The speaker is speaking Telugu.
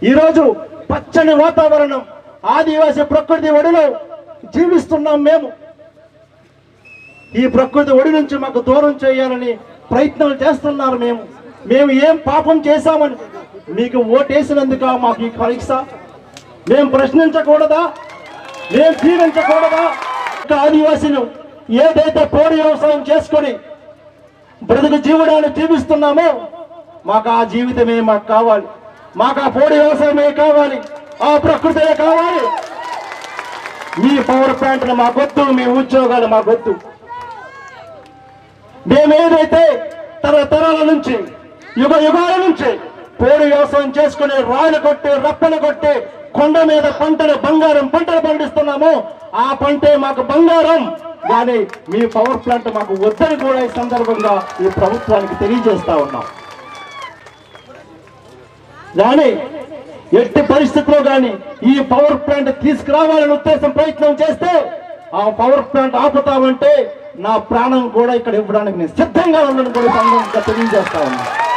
ఈరోజు పచ్చని వాతావరణం, ఆదివాసీ ప్రకృతి ఒడిలో జీవిస్తున్నాం మేము. ఈ ప్రకృతి ఒడి నుంచి మాకు దూరం చేయాలని ప్రయత్నాలు చేస్తున్నారు. మేము ఏం పాపం చేశామని మీకు ఓటేసినందుక మాకు ఈ పరీక్ష? మేము ప్రశ్నించకూడదా? మేము జీవించకూడదా? ఆదివాసీలు ఏదైతే పోడి వ్యవసాయం చేసుకొని బ్రతుకు జీవనాన్ని జీవిస్తున్నామో మాకు ఆ జీవితమే మాకు కావాలి. మాకు ఆ పోడి వ్యవసాయమే కావాలి, ఆ ప్రకృతే కావాలి. మీ పవర్ ప్లాంట్లు మాకొద్దు, మీ ఉద్యోగాలు మాకొద్దు. మేమేదైతే తరతరాల నుంచి యుగ యుగాల నుంచి పోడి వ్యవసాయం చేసుకుని రాయలు కొట్టి రప్పలు కొట్టి కొండ మీద పంటలు బంగారం పంటలు పండిస్తున్నామో ఆ పంటే మాకు బంగారం. కానీ మీ పవర్ ప్లాంట్ మాకు వద్దని కూడా ఈ సందర్భంగా ఈ ప్రభుత్వానికి తెలియజేస్తా ఉన్నాం. కానీ ఎట్టి పరిస్థితుల్లో కానీ ఈ పవర్ ప్లాంట్ తీసుకురావాలని ఉద్దేశం ప్రయత్నం చేస్తే ఆ పవర్ ప్లాంట్ ఆపుతామంటే నా ప్రాణం కూడా ఇక్కడ ఇవ్వడానికి నేను సిద్ధంగా ఉన్నాను కూడా సందర్భంగా తెలియజేస్తా ఉన్నాను.